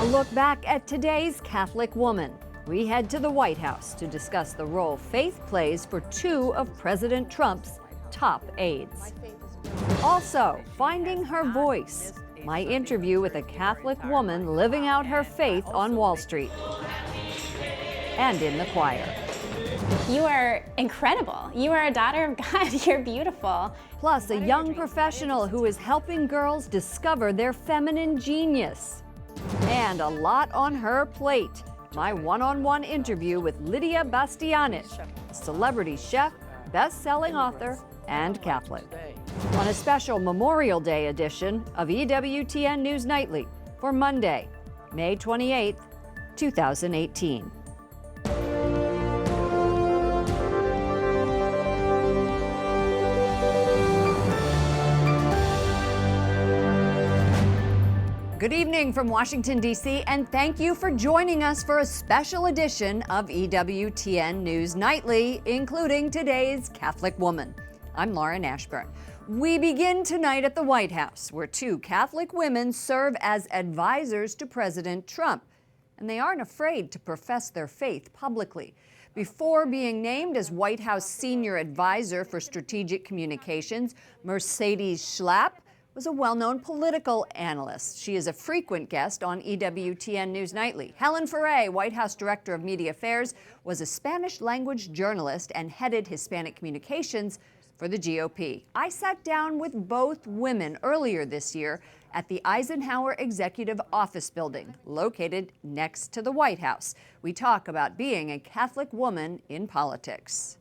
look back at today's Catholic woman. We head to the White House to discuss the role faith plays for two of President Trump's top aides. Also, finding her voice. My interview with a Catholic woman living out her faith on Wall Street. And in the choir. You are incredible. You are a daughter of God. You're beautiful. Plus, a young professional who is helping girls discover their feminine genius. And a lot on her plate. My one-on-one interview with Lidia Bastianich, celebrity chef, best-selling author, and Catholic. On a special Memorial Day edition of EWTN News Nightly for Monday, May 28th, 2018. Good evening from Washington, D.C., and thank you for joining us for a special edition of EWTN News Nightly, including today's Catholic woman. I'm Lauren Ashburn. We begin tonight at the White House, where two Catholic women serve as advisors to President Trump, and they aren't afraid to profess their faith publicly. Before being named as White House Senior Advisor for Strategic Communications, Mercedes Schlapp was a well-known political analyst. She is a frequent guest on EWTN News Nightly. Helen Ferre, White House Director of Media Affairs, was a Spanish-language journalist and headed Hispanic communications for the GOP. I sat down with both women earlier this year at the Eisenhower Executive Office Building, located next to the White House. We talk about being a Catholic woman in politics.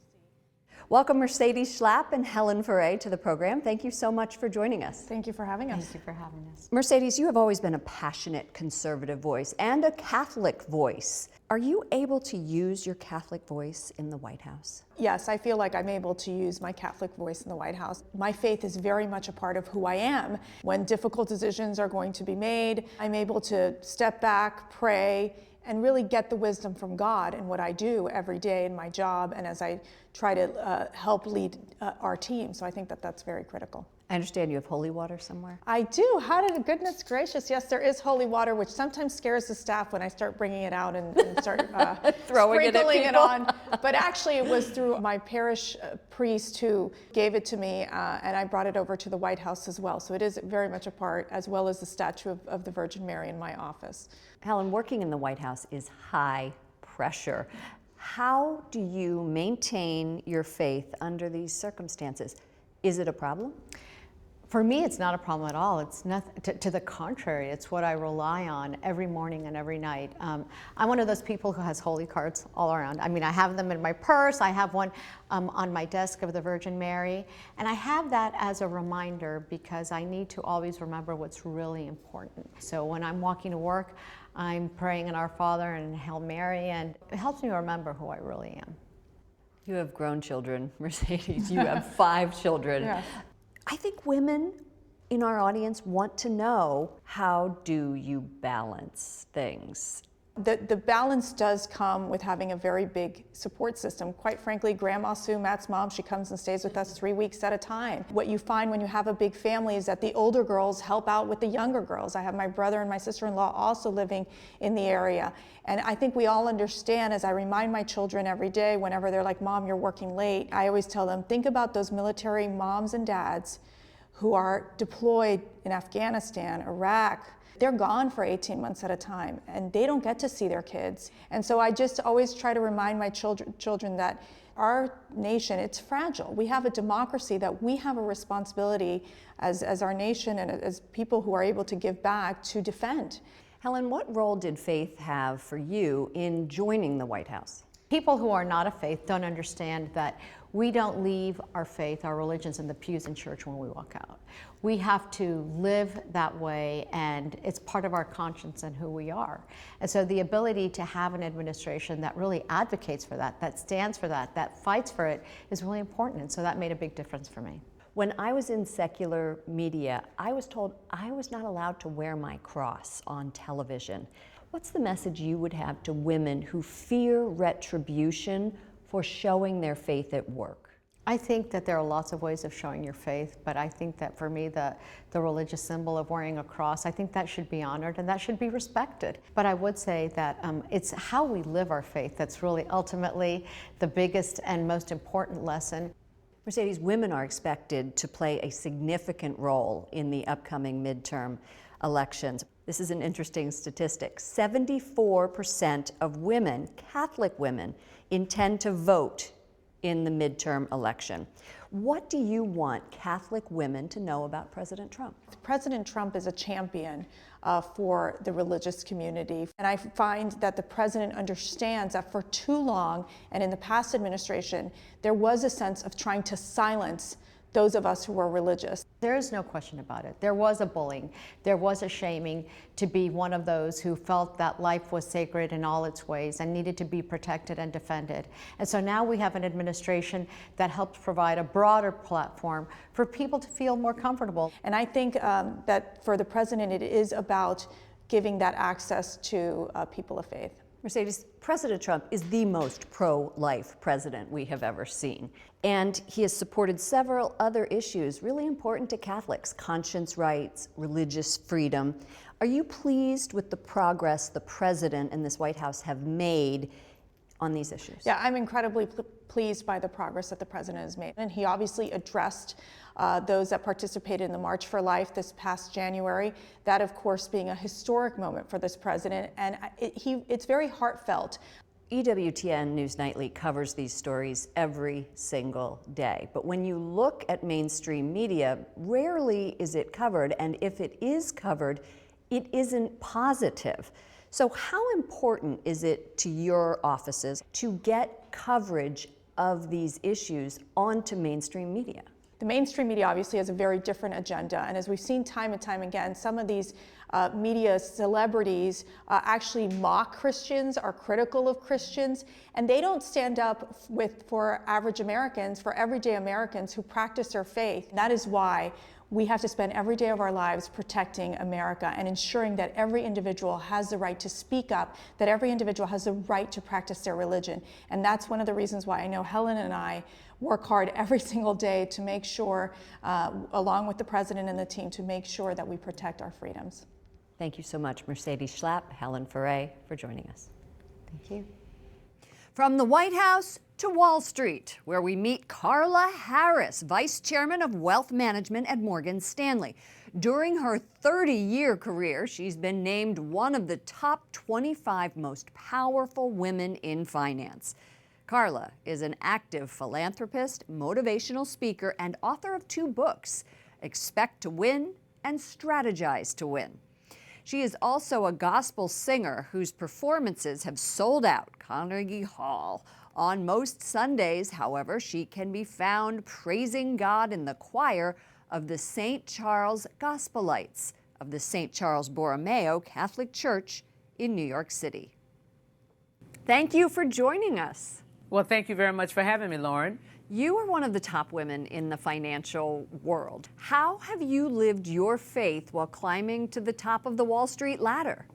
Welcome Mercedes Schlapp and Helen Ferre to the program. Thank you so much for joining us. Thank you for having us. Thank you for having us. Mercedes, you have always been a passionate conservative voice and a Catholic voice. Are you able to use your Catholic voice in the White House? Yes, I feel like I'm able to use my Catholic voice in the White House. My faith is very much a part of who I am. When difficult decisions are going to be made, I'm able to step back, pray, and really get the wisdom from God in what I do every day in my job and as I try to help lead our team. So I think that that's very critical. I understand you have holy water somewhere. I do. How did, goodness gracious, yes, there is holy water, which sometimes scares the staff when I start bringing it out and start sprinkling it on. But actually it was through my parish priest who gave it to me, and I brought it over to the White House as well. So it is very much a part, as well as the statue of the Virgin Mary in my office. Helen, working in the White House is high pressure. How do you maintain your faith under these circumstances? Is it a problem? For me, it's not a problem at all. It's nothing, to the contrary, it's what I rely on every morning and every night. I'm one of those people who has holy cards all around. I mean, I have them in my purse. I have one on my desk of the Virgin Mary. And I have that as a reminder because I need to always remember what's really important. So when I'm walking to work, I'm praying in Our Father and Hail Mary, and it helps me remember who I really am. You have grown children, Mercedes. You have 5 children. Yes. I think women in our audience want to know, how do you balance things? The balance does come with having a very big support system. Quite frankly, Grandma Sue, Matt's mom, she comes and stays with us 3 weeks at a time. What you find when you have a big family is that the older girls help out with the younger girls. I have my brother and my sister-in-law also living in the area. And I think we all understand, as I remind my children every day, whenever they're like, Mom, you're working late, I always tell them, think about those military moms and dads who are deployed in Afghanistan, Iraq. They're gone for 18 months at a time, and they don't get to see their kids. And so I just always try to remind my children that our nation, it's fragile. We have a democracy that we have a responsibility as our nation and as people who are able to give back to defend. Helen, what role did faith have for you in joining the White House? People who are not of faith don't understand that we don't leave our faith, our religions in the pews in church when we walk out. We have to live that way, and it's part of our conscience and who we are. And so the ability to have an administration that really advocates for that, that stands for that fights for it, is really important. And so that made a big difference for me. When I was in secular media, I was told I was not allowed to wear my cross on television. What's the message you would have to women who fear retribution for showing their faith at work? I think that there are lots of ways of showing your faith, but I think that for me, the religious symbol of wearing a cross, I think that should be honored and that should be respected. But I would say that it's how we live our faith that's really ultimately the biggest and most important lesson. Mercedes, women are expected to play a significant role in the upcoming midterm elections. This is an interesting statistic. 74% of women, Catholic women, intend to vote in the midterm election. What do you want Catholic women to know about President Trump? President Trump is a champion for the religious community. And I find that the president understands that for too long, and in the past administration, there was a sense of trying to silence those of us who were religious. There is no question about it. There was a bullying. There was a shaming to be one of those who felt that life was sacred in all its ways and needed to be protected and defended. And so now we have an administration that helps provide a broader platform for people to feel more comfortable. And I think that for the president, it is about giving that access to people of faith. Mercedes, President Trump is the most pro-life president we have ever seen. And he has supported several other issues really important to Catholics: conscience rights, religious freedom. Are you pleased with the progress the president and this White House have made on these issues? Yeah, I'm incredibly pleased by the progress that the president has made. And he obviously addressed those that participated in the March for Life this past January. That, of course, being a historic moment for this president. And it's very heartfelt. EWTN News Nightly covers these stories every single day. But when you look at mainstream media, rarely is it covered. And if it is covered, it isn't positive. So how important is it to your offices to get coverage of these issues onto mainstream media? The mainstream media obviously has a very different agenda, and as we've seen time and time again, some of these media celebrities actually mock Christians, are critical of Christians, and they don't stand up for average Americans, for everyday Americans who practice their faith. That is why we have to spend every day of our lives protecting America and ensuring that every individual has the right to speak up, that every individual has the right to practice their religion. And that's one of the reasons why I know Helen and I work hard every single day to make sure, along with the president and the team, to make sure that we protect our freedoms. Thank you so much, Mercedes Schlapp, Helen Foray, for joining us. Thank you. From the White House to Wall Street, where we meet Carla Harris, Vice Chairman of Wealth Management at Morgan Stanley. During her 30-year career, she's been named one of the top 25 most powerful women in finance. Carla is an active philanthropist, motivational speaker, and author of 2 books, Expect to Win and Strategize to Win. She is also a gospel singer whose performances have sold out Carnegie Hall. On most Sundays, however, she can be found praising God in the choir of the St. Charles Gospelites of the St. Charles Borromeo Catholic Church in New York City. Thank you for joining us. Well, thank you very much for having me, Lauren. You are one of the top women in the financial world. How have you lived your faith while climbing to the top of the Wall Street ladder?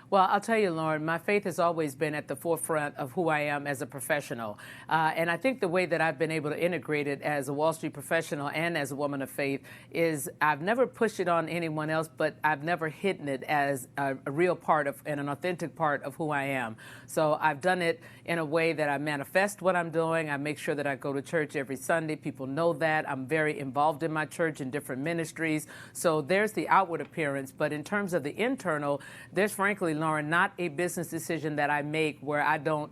Well, I'll tell you, Lauren, my faith has always been at the forefront of who I am as a professional. And I think the way that I've been able to integrate it as a Wall Street professional and as a woman of faith is I've never pushed it on anyone else, but I've never hidden it as a real part of and an authentic part of who I am. So I've done it in a way that I manifest what I'm doing. I make sure that I go to church every Sunday. People know that. I'm very involved in my church in different ministries. So there's the outward appearance. But in terms of the internal, there's frankly, Lauren, not a business decision that I make where I don't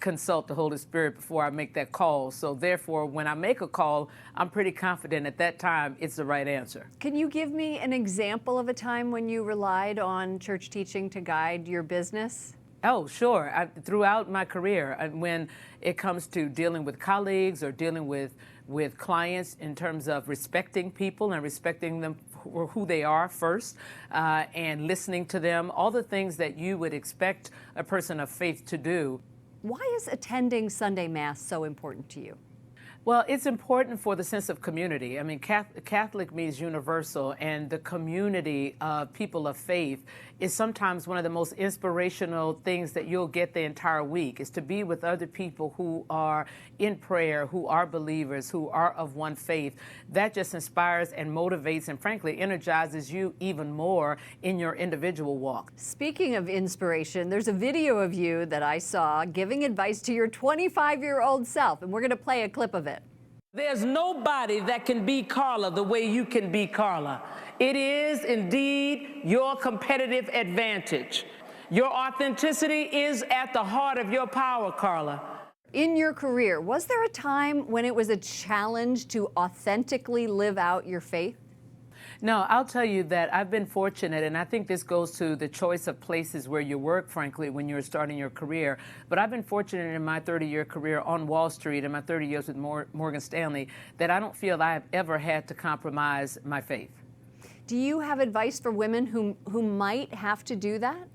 consult the Holy Spirit before I make that call. So therefore, when I make a call, I'm pretty confident at that time it's the right answer. Can you give me an example of a time when you relied on church teaching to guide your business? Oh, sure. Throughout my career, when it comes to dealing with colleagues or dealing with clients in terms of respecting people and respecting them for who they are first, and listening to them, all the things that you would expect a person of faith to do. Why is attending Sunday Mass so important to you? Well, it's important for the sense of community. I mean, Catholic means universal, and the community of people of faith is sometimes one of the most inspirational things that you'll get the entire week, is to be with other people who are in prayer, who are believers, who are of one faith. That just inspires and motivates and frankly energizes you even more in your individual walk. Speaking of inspiration, there's a video of you that I saw giving advice to your 25-year-old self, and we're going to play a clip of it. There's nobody that can be Carla the way you can be Carla. It is indeed your competitive advantage. Your authenticity is at the heart of your power, Carla. In your career, was there a time when it was a challenge to authentically live out your faith? No, I'll tell you that I've been fortunate, and I think this goes to the choice of places where you work, frankly, when you're starting your career. But I've been fortunate in my 30-year career on Wall Street and my 30 years with Morgan Stanley that I don't feel I have ever had to compromise my faith. Do you have advice for women who might have to do that?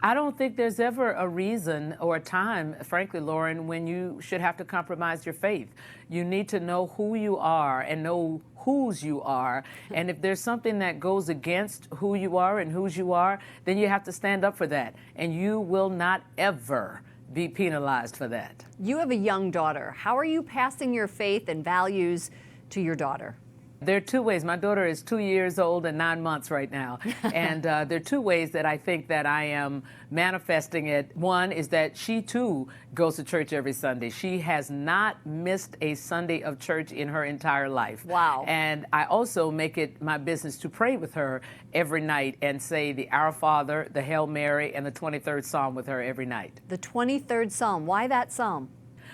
I don't think there's ever a reason or a time, frankly, Lauren, when you should have to compromise your faith. You need to know who you are and know whose you are. And if there's something that goes against who you are and whose you are, then you have to stand up for that. And you will not ever be penalized for that. You have a young daughter. How are you passing your faith and values to your daughter? There are two ways. My daughter is 2 years old and 9 months right now. And there are two ways that I think that I am manifesting it. One is that she, too, goes to church every Sunday. She has not missed a Sunday of church in her entire life. Wow. And I also make it my business to pray with her every night and say the Our Father, the Hail Mary, and the 23rd Psalm with her every night. The 23rd Psalm. Why that psalm?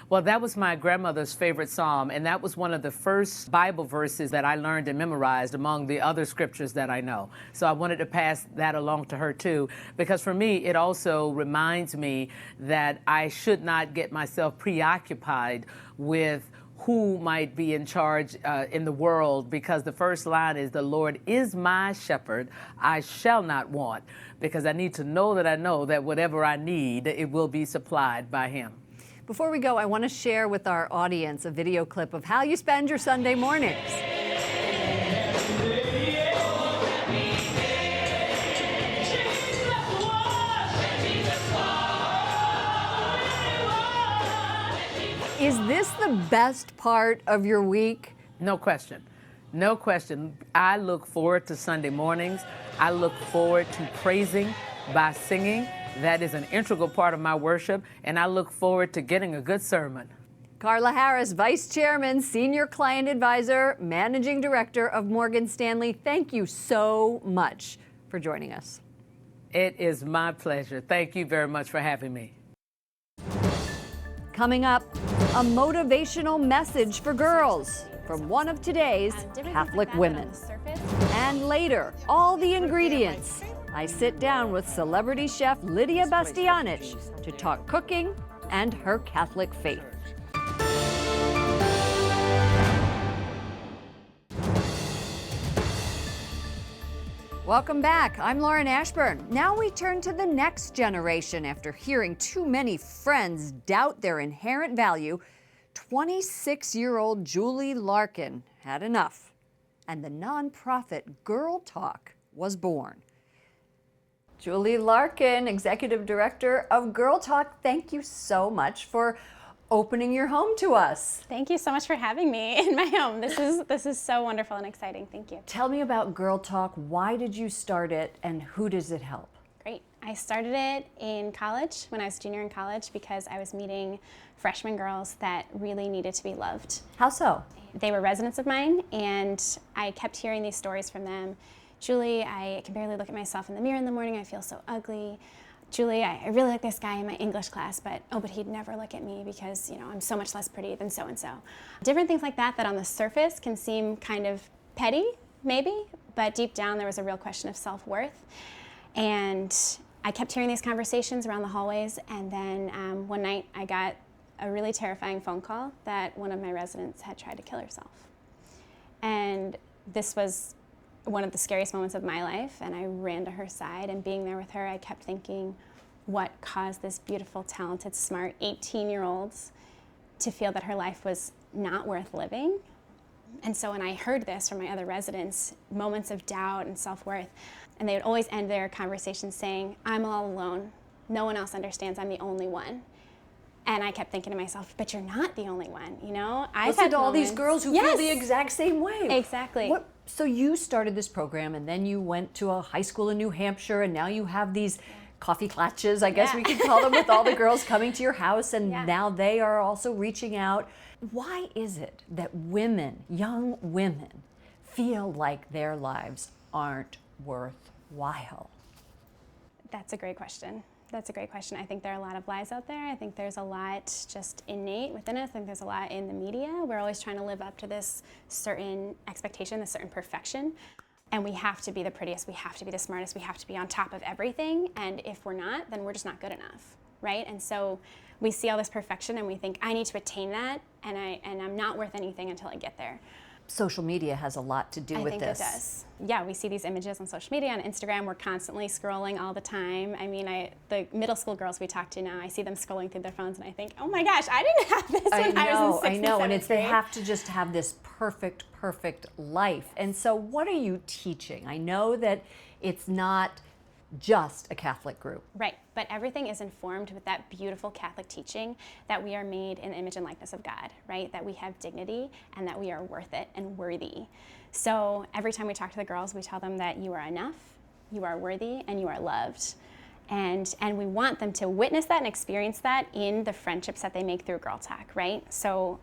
Well, that was my grandmother's favorite psalm, and that was one of the first Bible verses that I learned and memorized among the other scriptures that I know. So I wanted to pass that along to her, too, because for me, it also reminds me that I should not get myself preoccupied with who might be in charge in the world, because the first line is, "The Lord is my shepherd, I shall not want," because I need to know that whatever I need, it will be supplied by Him. Before we go, I want to share with our audience a video clip of how you spend your Sunday mornings. Is this the best part of your week? No question. No question. I look forward to Sunday mornings. I look forward to praising by singing. That is an integral part of my worship, and I look forward to getting a good sermon. Carla Harris, Vice Chairman, Senior Client Advisor, Managing Director of Morgan Stanley, thank you so much for joining us. It is my pleasure. Thank you very much for having me. Coming up, a motivational message for girls from one of today's Catholic women. And later, all the ingredients. I sit down with celebrity chef Lidia Bastianich to talk cooking and her Catholic faith. Welcome back. I'm Lauren Ashburn. Now we turn to the next generation. After hearing too many friends doubt their inherent value, 26-year-old Julie Larkin had enough, and the nonprofit Girl Talk was born. Julie Larkin, Executive Director of Girl Talk, thank you so much for opening your home to us. Thank you so much for having me in my home. This is so wonderful and exciting. Thank you. Tell me about Girl Talk. Why did you start it, and who does it help? Great. I started it in college, when I was a junior in college, because I was meeting freshman girls that really needed to be loved. How so? They were residents of mine, and I kept hearing these stories from them. Julie, I can barely look at myself in the mirror in the morning. I feel so ugly. Julie, I really like this guy in my English class, but he'd never look at me because, I'm so much less pretty than so-and-so. Different things like that on the surface can seem kind of petty, maybe, but deep down there was a real question of self-worth. And I kept hearing these conversations around the hallways, and then one night I got a really terrifying phone call that one of my residents had tried to kill herself. And this was one of the scariest moments of my life, and I ran to her side, and being there with her, I kept thinking, what caused this beautiful, talented, smart 18-year-old to feel that her life was not worth living. And so when I heard this from my other residents, moments of doubt and self-worth, and they would always end their conversations saying, I'm all alone. No one else understands. I'm the only one. And I kept thinking to myself, but you're not the only one, you know? I've Listen had to all these moments- girls who Yes, feel the exact same way. Exactly. So you started this program, and then you went to a high school in New Hampshire, and now you have these coffee clatches, I guess Yeah. we could call them, with all the girls coming to your house, and Yeah. now they are also reaching out. Why is it that women, young women, feel like their lives aren't worthwhile? That's a great question. That's a great question. I think there are a lot of lies out there. I think there's a lot just innate within us. I think there's a lot in the media. We're always trying to live up to this certain expectation, this certain perfection. And we have to be the prettiest, we have to be the smartest, we have to be on top of everything. And if we're not, then we're just not good enough, right? And so we see all this perfection and we think, I need to attain that, and I'm not worth anything until I get there. Social media has a lot to do I with think this. it does. Yeah, we see these images on social media, on Instagram. We're constantly scrolling all the time. I mean, the middle school girls we talk to now, I see them scrolling through their phones, and I think, oh my gosh, I didn't have this when I was in 6th I know, and and it's they 7th grade. have to just have this perfect life. And so what are you teaching? I know that it's not just a Catholic group. Right, but everything is informed with that beautiful Catholic teaching that we are made in the image and likeness of God, right? That we have dignity and that we are worth it and worthy. So every time we talk to the girls, we tell them that you are enough, you are worthy, and you are loved. And we want them to witness that and experience that in the friendships that they make through Girl Talk, right? So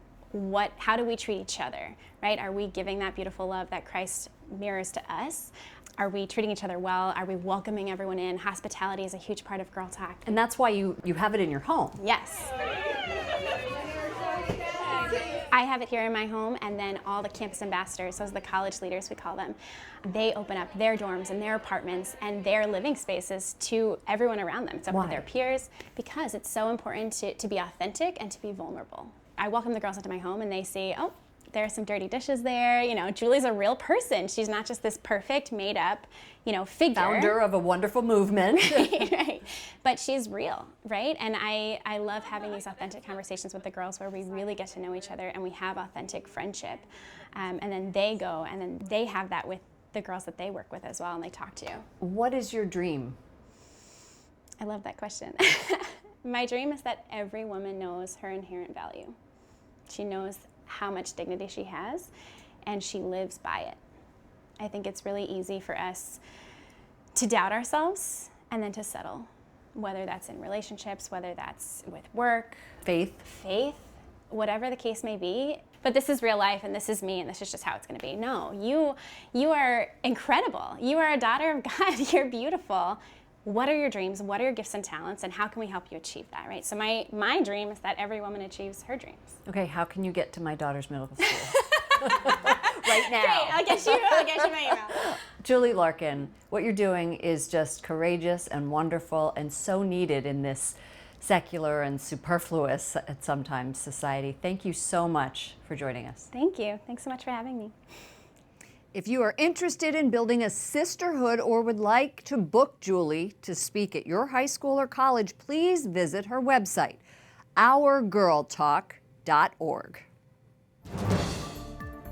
how do we treat each other, right? Are we giving that beautiful love that Christ mirrors to us? Are we treating each other well? Are we welcoming everyone in? Hospitality is a huge part of Girl Talk. And that's why you have it in your home. Yes. I have it here in my home, and then all the campus ambassadors, those are the college leaders we call them, they open up their dorms and their apartments and their living spaces to everyone around them. It's open to their peers, because it's so important to be authentic and to be vulnerable. I welcome the girls into my home and they see, oh, there are some dirty dishes there. You know, Julie's a real person. She's not just this perfect, made up, figure. Founder of a wonderful movement. Right. But she's real, right? And I love having these authentic conversations with the girls where we really get to know each other and we have authentic friendship. And then they go and then they have that with the girls that they work with as well, and they talk to. What is your dream? I love that question. My dream is that every woman knows her inherent value. She knows how much dignity she has, and she lives by it. I think it's really easy for us to doubt ourselves and then to settle, whether that's in relationships, whether that's with work, Faith. whatever the case may be. But this is real life, and this is me, and this is just how it's going to be. No, you are incredible. You are a daughter of God. You're beautiful. What are your dreams? What are your gifts and talents? And how can we help you achieve that, right? So my dream is that every woman achieves her dreams. Okay, how can you get to my daughter's middle school? Right now. Great, I'll get you my email. Julie Larkin, what you're doing is just courageous and wonderful and so needed in this secular and superfluous at sometimes society. Thank you so much for joining us. Thank you. Thanks so much for having me. If you are interested in building a sisterhood or would like to book Julie to speak at your high school or college, please visit her website, ourgirltalk.org.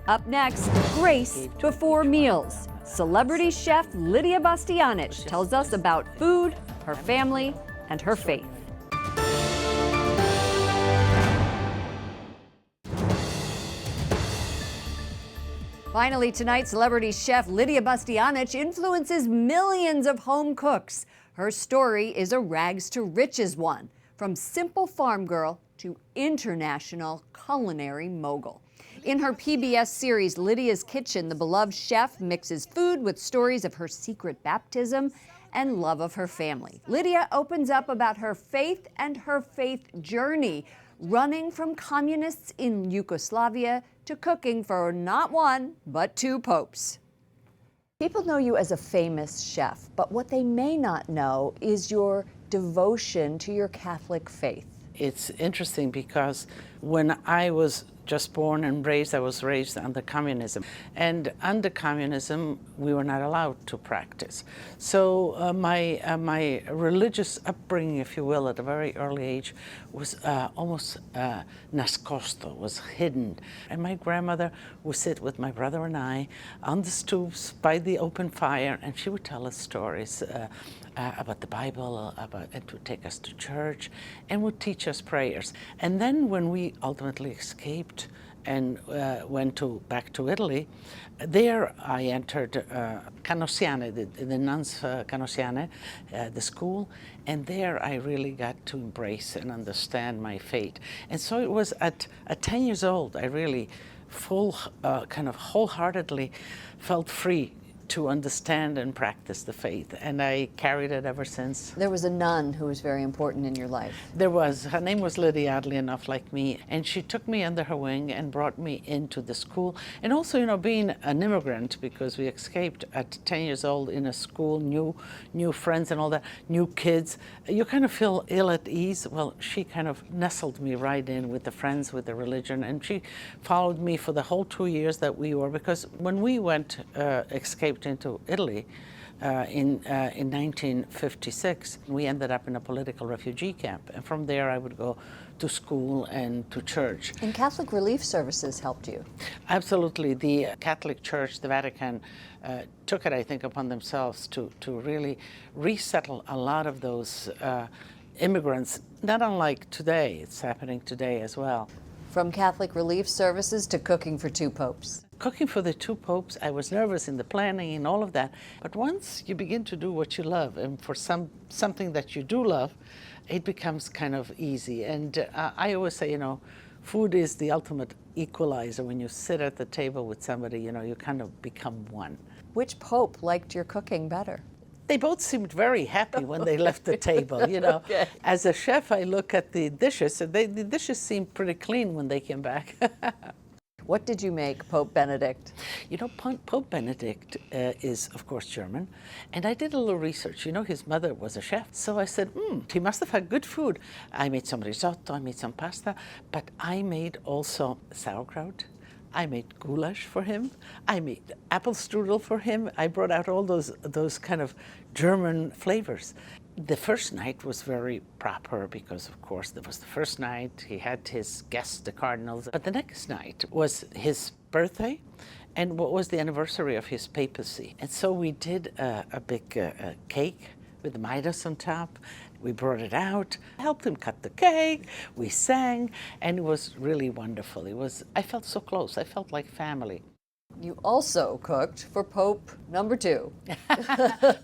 Up next, Grace Before Meals. Celebrity chef Lidia Bastianich tells us about food, her family, and her faith. Finally tonight, celebrity chef Lidia Bastianich influences millions of home cooks. Her story is a rags to riches one, from simple farm girl to international culinary mogul. In her PBS series, Lydia's Kitchen, the beloved chef mixes food with stories of her secret baptism and love of her family. Lidia opens up about her faith and her faith journey, running from communists in Yugoslavia to cooking for not one, but 2 popes. People know you as a famous chef, but what they may not know is your devotion to your Catholic faith. It's interesting because when I was just born and raised. I was raised under communism. And under communism, we were not allowed to practice. So my religious upbringing, if you will, at a very early age was almost nascosto, was hidden. And my grandmother would sit with my brother and I on the stoops by the open fire, and she would tell us stories about the Bible, and to take us to church, and would teach us prayers. And then when we ultimately escaped and went back to Italy, there I entered Canosiane, the nuns Canosiane, the school, and there I really got to embrace and understand my faith. And so it was at 10 years old, I really kind of wholeheartedly felt free to understand and practice the faith, and I carried it ever since. There was a nun who was very important in your life. There was. Her name was Lidia, oddly enough, like me, and she took me under her wing and brought me into the school. And also, you know, being an immigrant, because we escaped at 10 years old in a school, new friends and all that, new kids, you kind of feel ill at ease. Well, she kind of nestled me right in with the friends, with the religion, and she followed me for the whole 2 years that we were, because when we went, escaped into Italy in 1956, we ended up in a political refugee camp, and from there I would go to school and to church. And Catholic Relief Services helped you. Absolutely. The Catholic Church, the Vatican, took it, I think, upon themselves to really resettle a lot of those immigrants, not unlike today. It's happening today as well. From Catholic Relief Services to cooking for two popes. Cooking for the two popes, I was nervous in the planning and all of that. But once you begin to do what you love, and for something that you do love, it becomes kind of easy. And I always say, you know, food is the ultimate equalizer. When you sit at the table with somebody, you know, you kind of become one. Which pope liked your cooking better? They both seemed very happy when they left the table, you know. Okay. As a chef, I look at the dishes, and the dishes seemed pretty clean when they came back. What did you make, Pope Benedict? You know, Pope Benedict is, of course, German, and I did a little research. You know, his mother was a chef, so I said, he must have had good food. I made some risotto, I made some pasta, but I made also sauerkraut. I made goulash for him. I made apple strudel for him. I brought out all those kind of German flavors. The first night was very proper because, of course, it was the first night. He had his guests, the cardinals. But the next night was his birthday and what was the anniversary of his papacy. And so we did a big cake with the Midas on top. We brought it out, helped him cut the cake, we sang, and it was really wonderful. I felt so close. I felt like family. You also cooked for Pope number 2.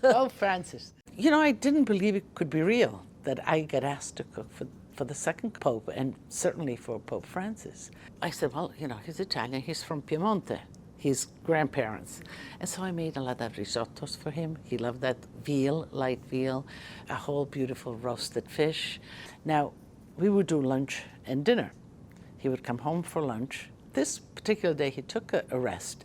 Pope Francis. You know, I didn't believe it could be real that I got asked to cook for the second Pope, and certainly for Pope Francis. I said, well, you know, he's Italian, he's from Piemonte, his grandparents. And so I made a lot of risottos for him. He loved that veal, light veal, a whole beautiful roasted fish. Now, we would do lunch and dinner. He would come home for lunch. This particular day, he took a rest.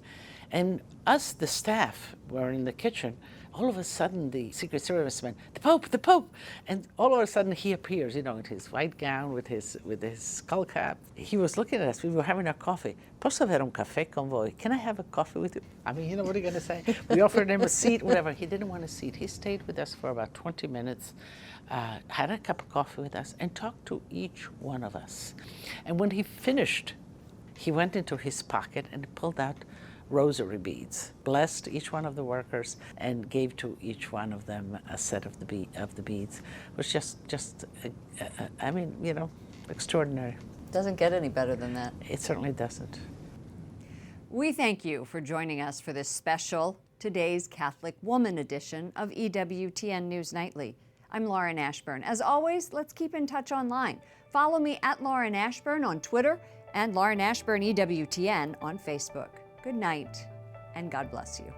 And us, the staff, were in the kitchen. All of a sudden, the Secret Service went, the Pope, the Pope! And all of a sudden, he appears, you know, in his white gown with his skull cap. He was looking at us. We were having our coffee. Posso avere un caffè con voi? Can I have a coffee with you? I mean, you know, what are you going to say? We offered him a seat, whatever. He didn't want a seat. He stayed with us for about 20 minutes, had a cup of coffee with us, and talked to each one of us. And when he finished, he went into his pocket and pulled out rosary beads, blessed each one of the workers, and gave to each one of them a set of the beads. It was just I mean, you know, extraordinary. Doesn't get any better than that. It certainly doesn't. We thank you for joining us for this special Today's Catholic Woman edition of EWTN News Nightly. I'm Lauren Ashburn. As always, let's keep in touch online. Follow me at Lauren Ashburn on Twitter and Lauren Ashburn EWTN on Facebook. Good night, and God bless you.